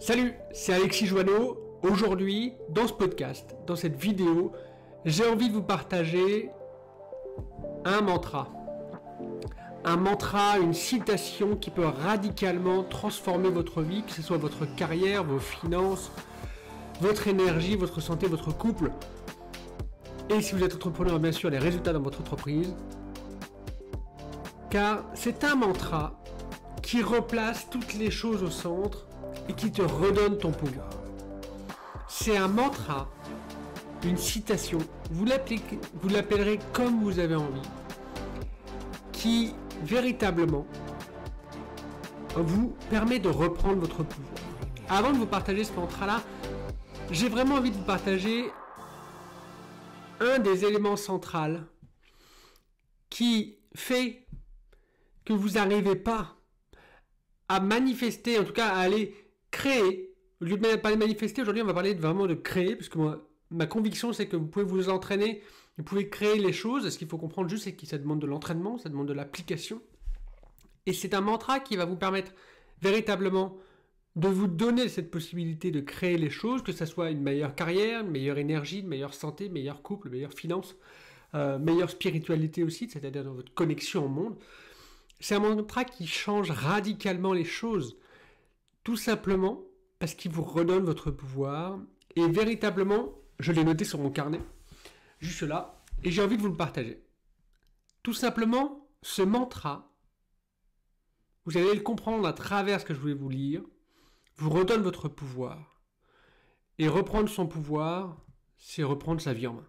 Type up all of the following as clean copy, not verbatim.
Salut, c'est Alexis Joanneau. Aujourd'hui, dans ce podcast, dans cette vidéo, j'ai envie de vous partager un mantra. Un mantra, une citation qui peut radicalement transformer votre vie, que ce soit votre carrière, vos finances, votre énergie, votre santé, votre couple. Et si vous êtes entrepreneur, bien sûr, les résultats dans votre entreprise. Car c'est un mantra qui replace toutes les choses au centre et qui te redonne ton pouvoir. C'est un mantra, une citation, vous l'appellerez comme vous avez envie, qui véritablement vous permet de reprendre votre pouvoir. Avant de vous partager ce mantra-là, j'ai vraiment envie de vous partager un des éléments centraux qui fait que vous n'arrivez pas à manifester, en tout cas à aller créer. Au lieu de parler de manifester, aujourd'hui on va parler vraiment de créer, parce que ma conviction c'est que vous pouvez vous entraîner, vous pouvez créer les choses. Ce qu'il faut comprendre juste, c'est que ça demande de l'entraînement, ça demande de l'application. Et c'est un mantra qui va vous permettre véritablement de vous donner cette possibilité de créer les choses, que ce soit une meilleure carrière, une meilleure énergie, une meilleure santé, meilleur couple, meilleure finance, meilleure spiritualité aussi, c'est-à-dire dans votre connexion au monde. C'est un mantra qui change radicalement les choses, tout simplement parce qu'il vous redonne votre pouvoir. Et véritablement, je l'ai noté sur mon carnet, juste là, et j'ai envie de vous le partager. Tout simplement, ce mantra, vous allez le comprendre à travers ce que je voulais vous lire, vous redonne votre pouvoir. Et reprendre son pouvoir, c'est reprendre sa vie en main.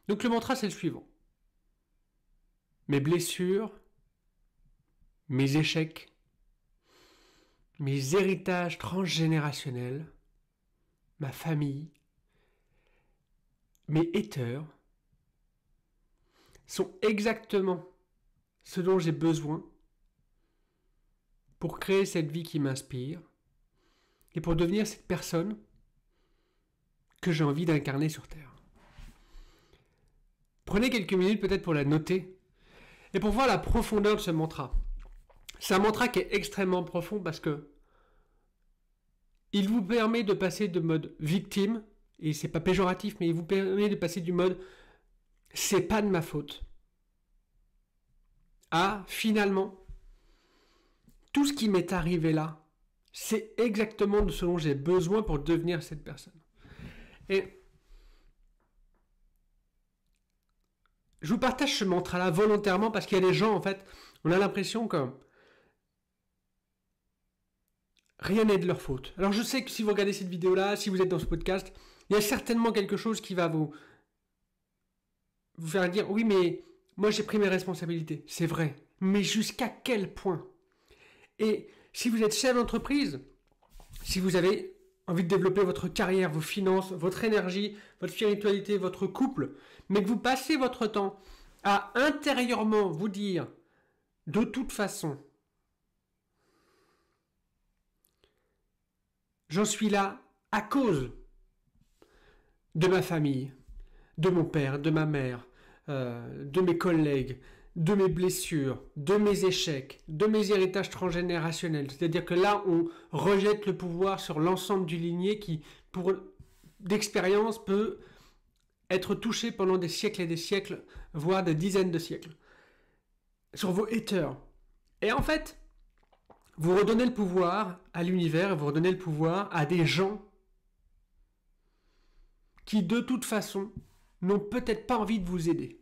Donc le mantra, c'est le suivant. Mes blessures, mes échecs, mes héritages transgénérationnels, ma famille, mes haters sont exactement ce dont j'ai besoin pour créer cette vie qui m'inspire et pour devenir cette personne que j'ai envie d'incarner sur Terre. Prenez quelques minutes peut-être pour la noter et pour voir la profondeur de ce mantra. C'est un mantra qui est extrêmement profond parce que il vous permet de passer de mode victime, et c'est pas péjoratif, mais il vous permet de passer du mode c'est pas de ma faute à finalement tout ce qui m'est arrivé là, c'est exactement de ce dont j'ai besoin pour devenir cette personne. Et je vous partage ce mantra-là volontairement parce qu'il y a des gens, en fait, on a l'impression que rien n'est de leur faute. Alors je sais que si vous regardez cette vidéo-là, si vous êtes dans ce podcast, il y a certainement quelque chose qui va vous faire dire « Oui, mais moi j'ai pris mes responsabilités. » C'est vrai. Mais jusqu'à quel point? Et si vous êtes chef d'entreprise, si vous avez envie de développer votre carrière, vos finances, votre énergie, votre spiritualité, votre couple, mais que vous passez votre temps à intérieurement vous dire « De toute façon, j'en suis là à cause de ma famille, de mon père, de ma mère, de mes collègues, de mes blessures, de mes échecs, de mes héritages transgénérationnels. » C'est-à-dire que là, on rejette le pouvoir sur l'ensemble du ligné qui, pour d'expérience, peut être touché pendant des siècles et des siècles, voire des dizaines de siècles. Sur vos haters. Et en fait, vous redonnez le pouvoir à l'univers et vous redonnez le pouvoir à des gens qui, de toute façon, n'ont peut-être pas envie de vous aider.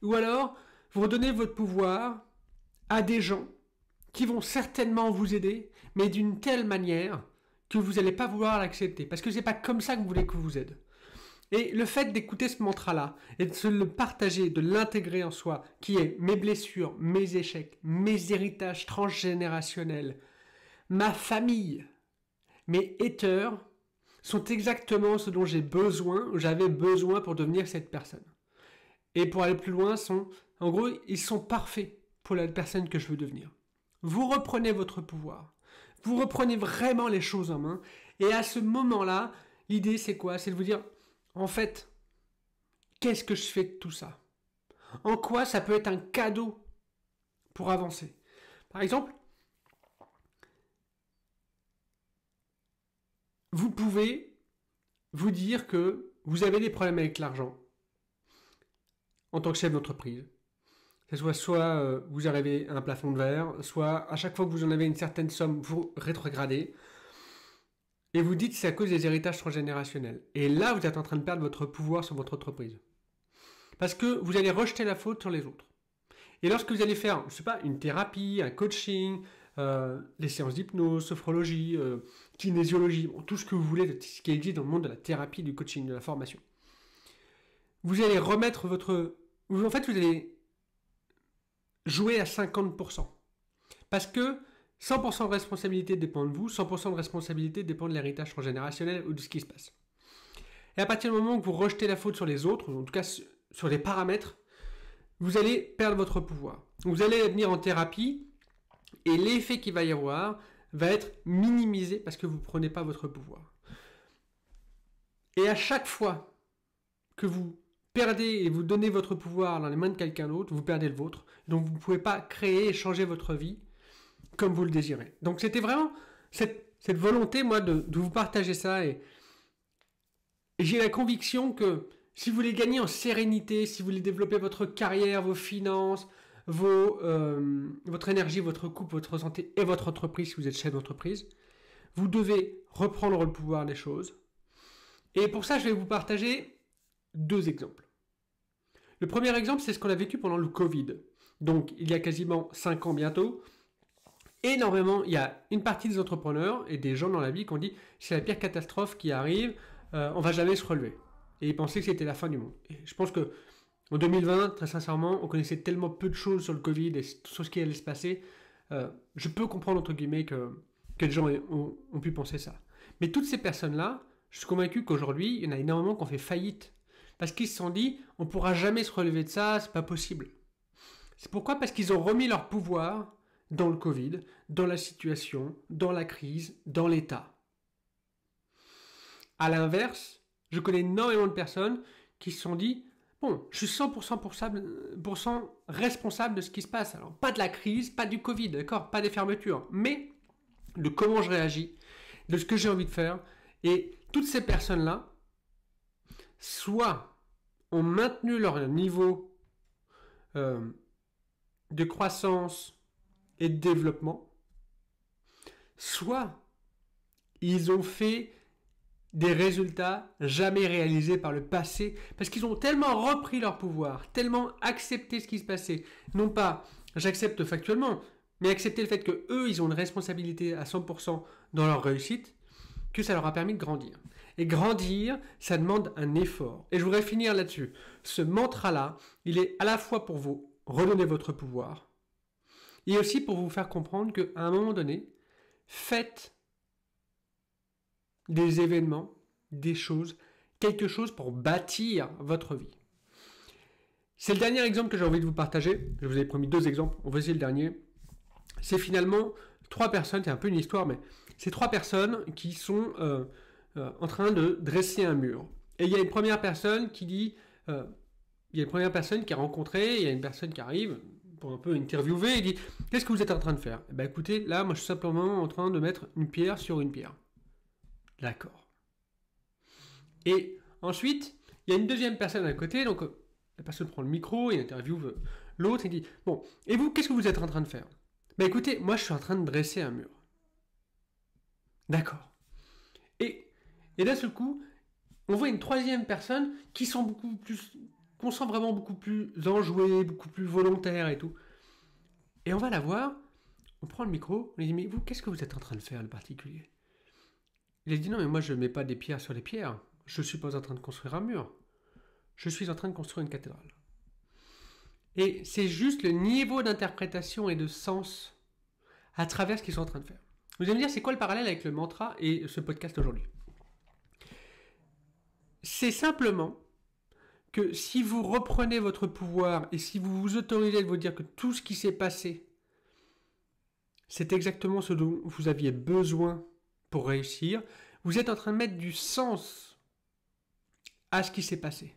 Ou alors, vous redonnez votre pouvoir à des gens qui vont certainement vous aider, mais d'une telle manière que vous n'allez pas vouloir l'accepter. Parce que c'est pas comme ça que vous voulez que vous aide. Et le fait d'écouter ce mantra-là et de se le partager, de l'intégrer en soi, qui est mes blessures, mes échecs, mes héritages transgénérationnels, ma famille, mes haters, sont exactement ce dont j'avais besoin pour devenir cette personne. Et pour aller plus loin, en gros, ils sont parfaits pour la personne que je veux devenir. Vous reprenez votre pouvoir. Vous reprenez vraiment les choses en main. Et à ce moment-là, l'idée c'est quoi? C'est de vous dire, en fait, qu'est-ce que je fais de tout ça? En quoi ça peut être un cadeau pour avancer? Par exemple, vous pouvez vous dire que vous avez des problèmes avec l'argent en tant que chef d'entreprise. Que ce soit vous arrivez à un plafond de verre, soit à chaque fois que vous en avez une certaine somme, vous rétrogradez. Et vous dites que c'est à cause des héritages transgénérationnels. Et là, vous êtes en train de perdre votre pouvoir sur votre entreprise. Parce que vous allez rejeter la faute sur les autres. Et lorsque vous allez faire, je sais pas, une thérapie, un coaching, les séances d'hypnose, sophrologie, kinésiologie, bon, tout ce que vous voulez de ce qui existe dans le monde de la thérapie, du coaching, de la formation, vous allez remettre votre... En fait, vous allez jouer à 50%. Parce que 100% de responsabilité dépend de vous, 100% de responsabilité dépend de l'héritage transgénérationnel ou de ce qui se passe. Et à partir du moment où vous rejetez la faute sur les autres, en tout cas sur les paramètres, vous allez perdre votre pouvoir. Vous allez venir en thérapie et l'effet qu'il va y avoir va être minimisé parce que vous ne prenez pas votre pouvoir. Et à chaque fois que vous perdez et vous donnez votre pouvoir dans les mains de quelqu'un d'autre, vous perdez le vôtre. Donc vous ne pouvez pas créer et changer votre vie comme vous le désirez. Donc c'était vraiment cette volonté, moi, de vous partager ça. Et j'ai la conviction que si vous voulez gagner en sérénité, si vous voulez développer votre carrière, vos finances, votre énergie, votre couple, votre santé et votre entreprise, si vous êtes chef d'entreprise, vous devez reprendre le pouvoir des choses. Et pour ça, je vais vous partager 2 exemples. Le premier exemple, c'est ce qu'on a vécu pendant le Covid. Donc, il y a quasiment 5 ans bientôt. Énormément, il y a une partie des entrepreneurs et des gens dans la vie qui ont dit c'est la pire catastrophe qui arrive, on va jamais se relever. Et ils pensaient que c'était la fin du monde. Et je pense que en 2020, très sincèrement, on connaissait tellement peu de choses sur le Covid et sur ce qui allait se passer. Je peux comprendre, entre guillemets, que les gens ont pu penser ça. Mais toutes ces personnes-là, je suis convaincu qu'aujourd'hui, il y en a énormément qui ont fait faillite. Parce qu'ils se sont dit, on ne pourra jamais se relever de ça, c'est pas possible. C'est pourquoi? Parce qu'ils ont remis leur pouvoir dans le Covid, dans la situation, dans la crise, dans l'état. À l'inverse, je connais énormément de personnes qui se sont dit bon, je suis 100% responsable de ce qui se passe. Alors, pas de la crise, pas du Covid, d'accord, pas des fermetures, mais de comment je réagis, de ce que j'ai envie de faire. Et toutes ces personnes-là, soit ont maintenu leur niveau de croissance et de développement, soit ils ont fait des résultats jamais réalisés par le passé, parce qu'ils ont tellement repris leur pouvoir, tellement accepté ce qui se passait, non pas j'accepte factuellement, mais accepter le fait que eux ils ont une responsabilité à 100% dans leur réussite, que ça leur a permis de grandir. Et grandir, ça demande un effort. Et je voudrais finir là-dessus. Ce mantra-là, il est à la fois pour vous redonner votre pouvoir, et aussi pour vous faire comprendre qu'à un moment donné, faites des événements, des choses, quelque chose pour bâtir votre vie. C'est le dernier exemple que j'ai envie de vous partager. Je vous ai promis 2 exemples, on va essayer le dernier. C'est finalement 3 personnes, c'est un peu une histoire, mais c'est 3 personnes qui sont en train de dresser un mur. Et il y a une première personne qui dit, il y a une première personne qui a rencontré, il y a une personne qui arrive pour un peu interviewer et dit qu'est-ce que vous êtes en train de faire? Eh bien, écoutez, là, moi je suis simplement en train de mettre une pierre sur une pierre. D'accord. Et ensuite, il y a une deuxième personne à côté, donc la personne prend le micro et interviewe l'autre et dit bon, et vous, qu'est-ce que vous êtes en train de faire? Ben écoutez, moi je suis en train de dresser un mur. D'accord. Et d'un seul coup, on voit une troisième personne qui sent beaucoup plus, qu'on sent vraiment beaucoup plus enjouée, beaucoup plus volontaire et tout. Et on va la voir, on prend le micro, on lui dit mais vous, qu'est-ce que vous êtes en train de faire, le particulier? Il a dit non, mais moi je ne mets pas des pierres sur les pierres. Je ne suis pas en train de construire un mur. Je suis en train de construire une cathédrale. Et c'est juste le niveau d'interprétation et de sens à travers ce qu'ils sont en train de faire. Vous allez me dire, c'est quoi le parallèle avec le mantra et ce podcast aujourd'hui? C'est simplement que si vous reprenez votre pouvoir et si vous vous autorisez de vous dire que tout ce qui s'est passé, c'est exactement ce dont vous aviez besoin pour réussir, vous êtes en train de mettre du sens à ce qui s'est passé,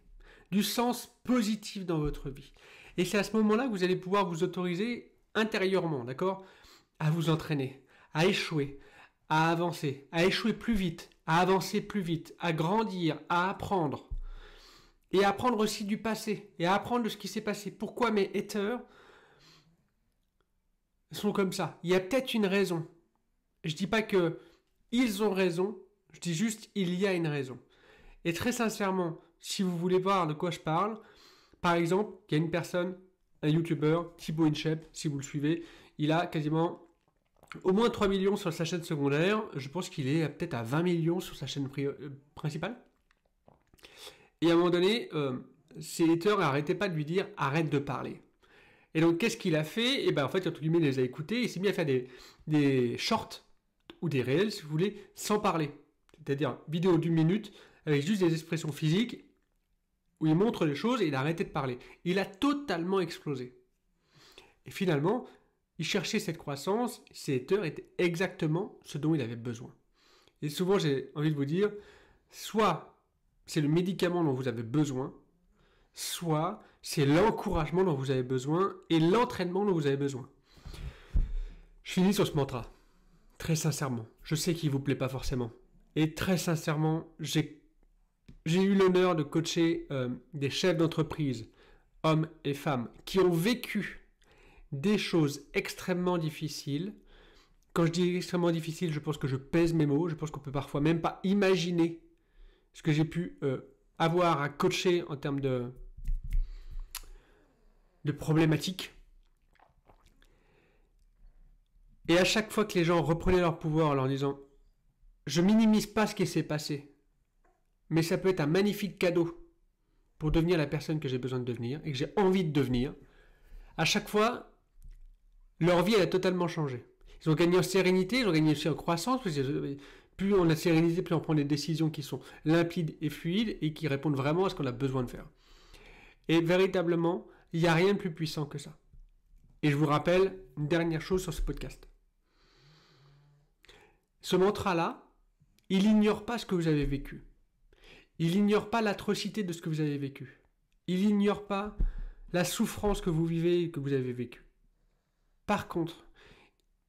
du sens positif dans votre vie. Et c'est à ce moment-là que vous allez pouvoir vous autoriser intérieurement, d'accord, à vous entraîner, à échouer, à avancer, à échouer plus vite, à avancer plus vite, à grandir, à apprendre. Et à apprendre aussi du passé, et à apprendre de ce qui s'est passé. Pourquoi mes haters sont comme ça? Il y a peut-être une raison. Je ne dis pas que ils ont raison, je dis juste il y a une raison. Et très sincèrement, si vous voulez voir de quoi je parle, par exemple, il y a une personne, un YouTuber, Thibaut InShape, si vous le suivez, il a quasiment au moins 3 millions sur sa chaîne secondaire. Je pense qu'il est peut-être à 20 millions sur sa chaîne principale. Et à un moment donné, ses haters n'arrêtaient pas de lui dire « arrête de parler ». Et donc, qu'est-ce qu'il a fait? Et bien, en fait, entre guillemets, il les a écoutés. Il s'est mis à faire des shorts ou des réels, si vous voulez, sans parler. C'est-à-dire, vidéo d'une minute, avec juste des expressions physiques, où il montre les choses et il a arrêté de parler. Il a totalement explosé. Et finalement, il cherchait cette croissance, ses haters étaient exactement ce dont il avait besoin. Et souvent, j'ai envie de vous dire, soit c'est le médicament dont vous avez besoin, soit c'est l'encouragement dont vous avez besoin et l'entraînement dont vous avez besoin. Je finis sur ce mantra. Très sincèrement, je sais qu'il ne vous plaît pas forcément. Et très sincèrement, j'ai eu l'honneur de coacher des chefs d'entreprise, hommes et femmes, qui ont vécu des choses extrêmement difficiles. Quand je dis extrêmement difficiles, je pense que je pèse mes mots. Je pense qu'on peut parfois même pas imaginer ce que j'ai pu avoir à coacher en termes de problématiques. Et à chaque fois que les gens reprenaient leur pouvoir en leur disant « je minimise pas ce qui s'est passé, mais ça peut être un magnifique cadeau pour devenir la personne que j'ai besoin de devenir et que j'ai envie de devenir », à chaque fois, leur vie elle a totalement changé. Ils ont gagné en sérénité, ils ont gagné aussi en croissance, parce que plus on a de sérénité, plus on prend des décisions qui sont limpides et fluides et qui répondent vraiment à ce qu'on a besoin de faire. Et véritablement, il n'y a rien de plus puissant que ça. Et je vous rappelle une dernière chose sur ce podcast. Ce mantra-là, il n'ignore pas ce que vous avez vécu. Il n'ignore pas l'atrocité de ce que vous avez vécu. Il n'ignore pas la souffrance que vous vivez et que vous avez vécue. Par contre,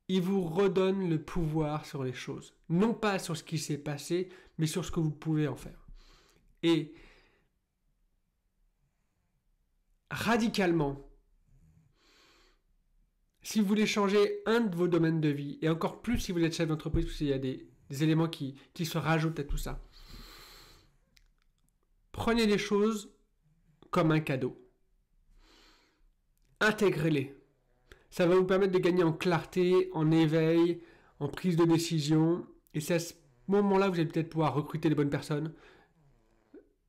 il vous redonne le pouvoir sur les choses. Non pas sur ce qui s'est passé, mais sur ce que vous pouvez en faire. Et radicalement, si vous voulez changer un de vos domaines de vie, et encore plus si vous êtes chef d'entreprise, parce qu'il y a des éléments qui se rajoutent à tout ça, prenez les choses comme un cadeau. Intégrez-les. Ça va vous permettre de gagner en clarté, en éveil, en prise de décision. Et c'est à ce moment-là que vous allez peut-être pouvoir recruter les bonnes personnes,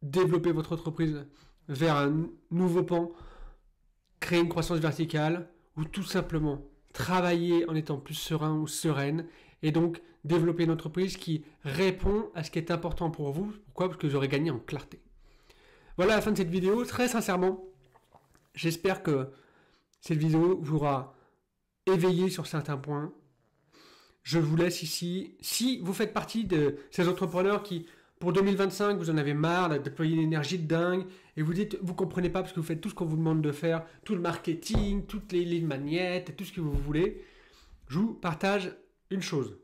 développer votre entreprise vers un nouveau pan, créer une croissance verticale, ou tout simplement travailler en étant plus serein ou sereine, et donc développer une entreprise qui répond à ce qui est important pour vous. Pourquoi? Parce que vous aurez gagné en clarté. Voilà la fin de cette vidéo. Très sincèrement, j'espère que cette vidéo vous aura éveillé sur certains points. Je vous laisse ici. Si vous faites partie de ces entrepreneurs qui, pour 2025, vous en avez marre de déployer une énergie de dingue et vous dites, vous ne comprenez pas parce que vous faites tout ce qu'on vous demande de faire, tout le marketing, toutes les lignes magnettes, tout ce que vous voulez, je vous partage une chose.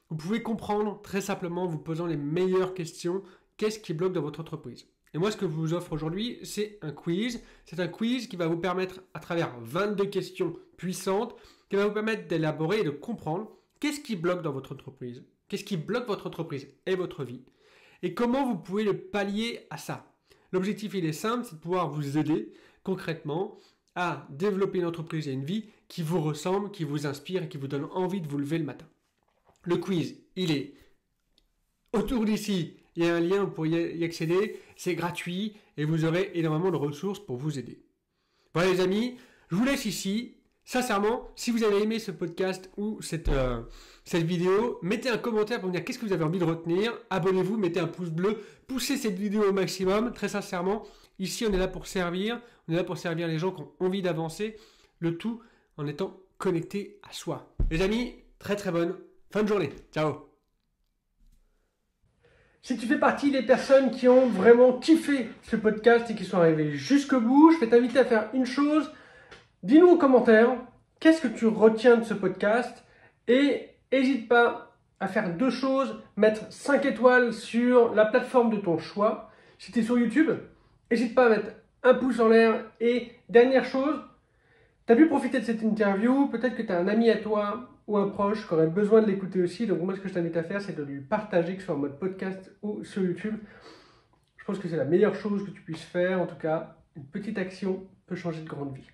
Vous pouvez comprendre très simplement en vous posant les meilleures questions, qu'est-ce qui bloque dans votre entreprise. Et moi, ce que je vous offre aujourd'hui, c'est un quiz. C'est un quiz qui va vous permettre, à travers 22 questions puissantes, qui va vous permettre d'élaborer et de comprendre qu'est-ce qui bloque dans votre entreprise, qu'est-ce qui bloque votre entreprise et votre vie, et comment vous pouvez le pallier à ça. L'objectif, il est simple, c'est de pouvoir vous aider concrètement à développer une entreprise et une vie qui vous ressemble, qui vous inspire et qui vous donne envie de vous lever le matin. Le quiz, il est autour d'ici. Il y a un lien pour y accéder, c'est gratuit et vous aurez énormément de ressources pour vous aider. Voilà les amis, je vous laisse ici. Sincèrement, si vous avez aimé ce podcast ou cette vidéo, mettez un commentaire pour me dire qu'est-ce que vous avez envie de retenir. Abonnez-vous, mettez un pouce bleu, poussez cette vidéo au maximum. Très sincèrement, ici on est là pour servir. On est là pour servir les gens qui ont envie d'avancer. Le tout en étant connecté à soi. Les amis, très très bonne fin de journée. Ciao. Si tu fais partie des personnes qui ont vraiment kiffé ce podcast et qui sont arrivées jusqu'au bout, je vais t'inviter à faire une chose. Dis-nous en commentaire, qu'est-ce que tu retiens de ce podcast? Et n'hésite pas à faire deux choses, mettre 5 étoiles sur la plateforme de ton choix. Si tu es sur YouTube, n'hésite pas à mettre un pouce en l'air. Et dernière chose, tu as pu profiter de cette interview, peut-être que tu as un ami à toi ou un proche qui aurait besoin de l'écouter aussi. Donc moi, ce que je t'invite à faire, c'est de lui partager, que ce soit en mode podcast ou sur YouTube. Je pense que c'est la meilleure chose que tu puisses faire. En tout cas, une petite action peut changer de grande vie.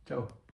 Ciao.